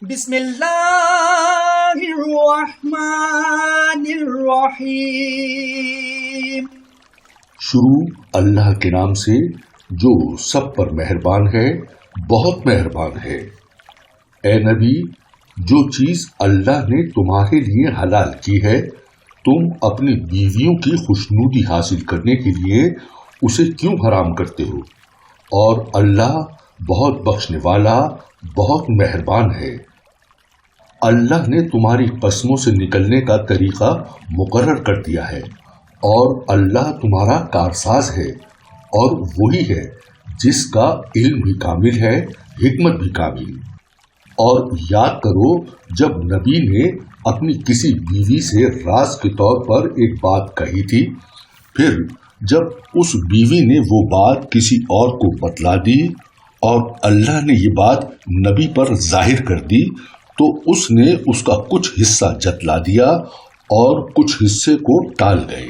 بسم اللہ الرحمن الرحیم۔ شروع اللہ کے نام سے جو سب پر مہربان ہے، بہت مہربان ہے۔ اے نبی، جو چیز اللہ نے تمہارے لیے حلال کی ہے، تم اپنی بیویوں کی خوشنودی حاصل کرنے کے لیے اسے کیوں حرام کرتے ہو؟ اور اللہ بہت بخشنے والا، بہت مہربان ہے۔ اللہ نے تمہاری قسموں سے نکلنے کا طریقہ مقرر کر دیا ہے، اور اللہ تمہارا کارساز ہے، اور وہی ہے جس کا علم بھی کامل ہے، حکمت بھی کامل۔ اور یاد کرو جب نبی نے اپنی کسی بیوی سے راز کے طور پر ایک بات کہی تھی، پھر جب اس بیوی نے وہ بات کسی اور کو بتلا دی اور اللہ نے یہ بات نبی پر ظاہر کر دی، تو اس نے اس کا کچھ حصہ جتلا دیا اور کچھ حصے کو ٹال گئے۔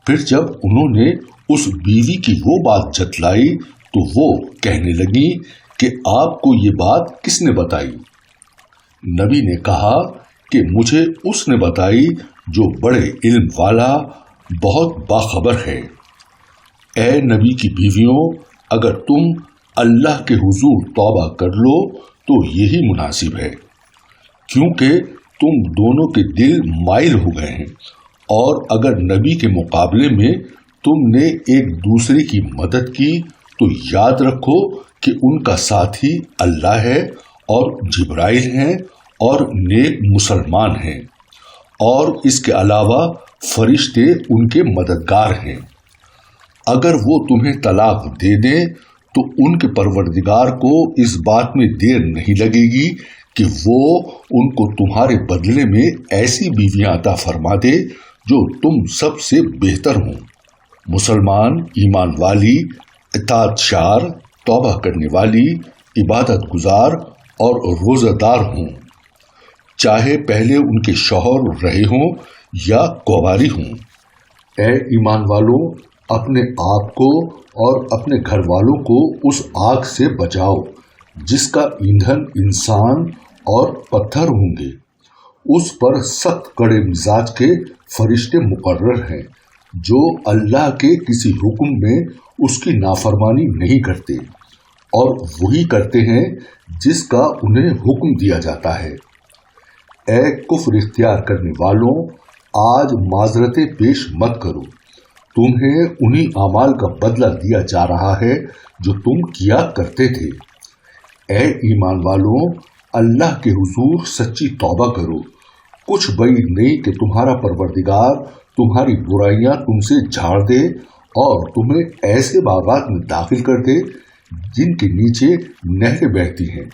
پھر جب انہوں نے اس بیوی کی وہ بات جتلائی تو وہ کہنے لگی کہ آپ کو یہ بات کس نے بتائی؟ نبی نے کہا کہ مجھے اس نے بتائی جو بڑے علم والا، بہت باخبر ہے۔ اے نبی کی بیویوں، اگر تم اللہ کے حضور توبہ کر لو تو یہی مناسب ہے، کیونکہ تم دونوں کے دل مائل ہو گئے ہیں، اور اگر نبی کے مقابلے میں تم نے ایک دوسرے کی مدد کی تو یاد رکھو کہ ان کا ساتھی اللہ ہے، اور جبرائیل ہیں، اور نیک مسلمان ہیں، اور اس کے علاوہ فرشتے ان کے مددگار ہیں۔ اگر وہ تمہیں طلاق دے دیں تو ان کے پروردگار کو اس بات میں دیر نہیں لگے گی کہ وہ ان کو تمہارے بدلے میں ایسی بیویاں عطا فرما دے جو تم سب سے بہتر ہوں، مسلمان، ایمان والی، اطاعت شار، توبہ کرنے والی، عبادت گزار اور روزہ دار ہوں، چاہے پہلے ان کے شوہر رہے ہوں یا کنواری ہوں۔ اے ایمان والوں، اپنے آپ کو اور اپنے گھر والوں کو اس آگ سے بچاؤ جس کا ایندھن انسان اور پتھر ہوں گے۔ اس پر سخت کڑے مزاج کے فرشتے مقرر ہیں جو اللہ کے کسی حکم میں اس کی نافرمانی نہیں کرتے، اور وہی کرتے ہیں جس کا انہیں حکم دیا جاتا ہے۔ اے کفر اختیار کرنے والوں، آج معذرتیں پیش مت کرو، تمہیں انہی اعمال کا بدلہ دیا جا رہا ہے جو تم کیا کرتے تھے۔ اے ایمان والوں، اللہ کے حضور سچی توبہ کرو، کچھ بعید نہیں کہ تمہارا پروردگار تمہاری برائیاں تم سے جھاڑ دے اور تمہیں ایسے باغات میں داخل کر دے جن کے نیچے نہریں بہتی ہیں۔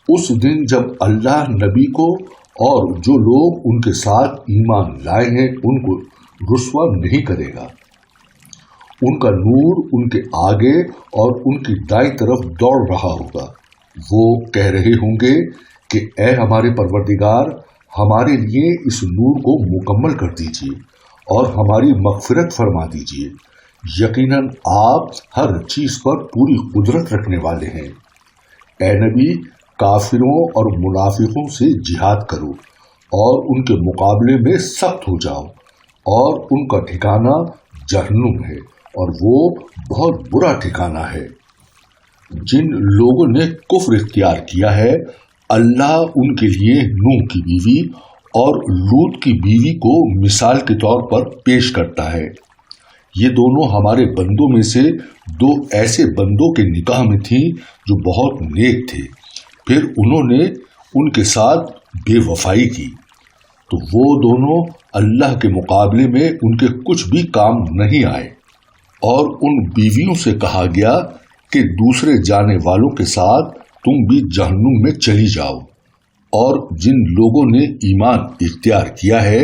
اس دن جب اللہ نبی کو اور جو لوگ ان کے ساتھ ایمان لائے ہیں ان کو رسوا نہیں کرے گا۔ ان کا نور ان کے آگے اور ان کی دائیں طرف دوڑ رہا ہوگا۔ وہ کہہ رہے ہوں گے کہ اے ہمارے پروردگار، ہمارے لیے اس نور کو مکمل کر دیجیے اور ہماری مغفرت فرما دیجیے، یقیناً آپ ہر چیز پر پوری قدرت رکھنے والے ہیں۔ اے نبی، کافروں اور منافقوں سے جہاد کرو اور ان کے مقابلے میں سخت ہو جاؤ، اور ان کا ٹھکانہ جہنم ہے، اور وہ بہت برا ٹھکانہ ہے۔ جن لوگوں نے کفر اختیار کیا ہے، اللہ ان کے لیے نوح کی بیوی اور لوط کی بیوی کو مثال کے طور پر پیش کرتا ہے۔ یہ دونوں ہمارے بندوں میں سے دو ایسے بندوں کے نکاح میں تھیں جو بہت نیک تھے، پھر انہوں نے ان کے ساتھ بے وفائی کی، تو وہ دونوں اللہ کے مقابلے میں ان کے کچھ بھی کام نہیں آئے۔ اور ان بیویوں سے کہا گیا کہ دوسرے جانے والوں کے ساتھ تم بھی جہنم میں چلی جاؤ۔ اور جن لوگوں نے ایمان اختیار کیا ہے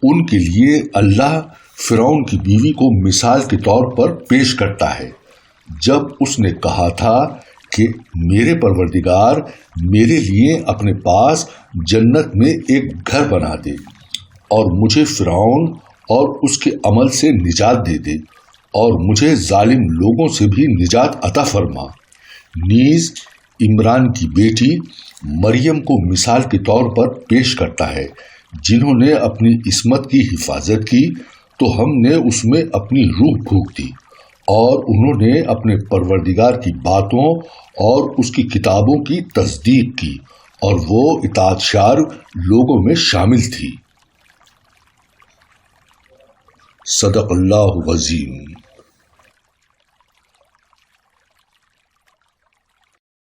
ان کے لیے اللہ فرعون کی بیوی کو مثال کے طور پر پیش کرتا ہے، جب اس نے کہا تھا کہ میرے پروردگار میرے لیے اپنے پاس جنت میں ایک گھر بنا دے اور مجھے فرعون اور اس کے عمل سے نجات دے دے، اور مجھے ظالم لوگوں سے بھی نجات عطا فرما، نیز عمران کی بیٹی مریم کو مثال کے طور پر پیش کرتا ہے، جنہوں نے اپنی عصمت کی حفاظت کی تو ہم نے اس میں اپنی روح پھونک دی، اور انہوں نے اپنے پروردگار کی باتوں اور اس کی کتابوں کی تصدیق کی، اور وہ اطاعتشار لوگوں میں شامل تھی۔ صدق اللہ العظیم۔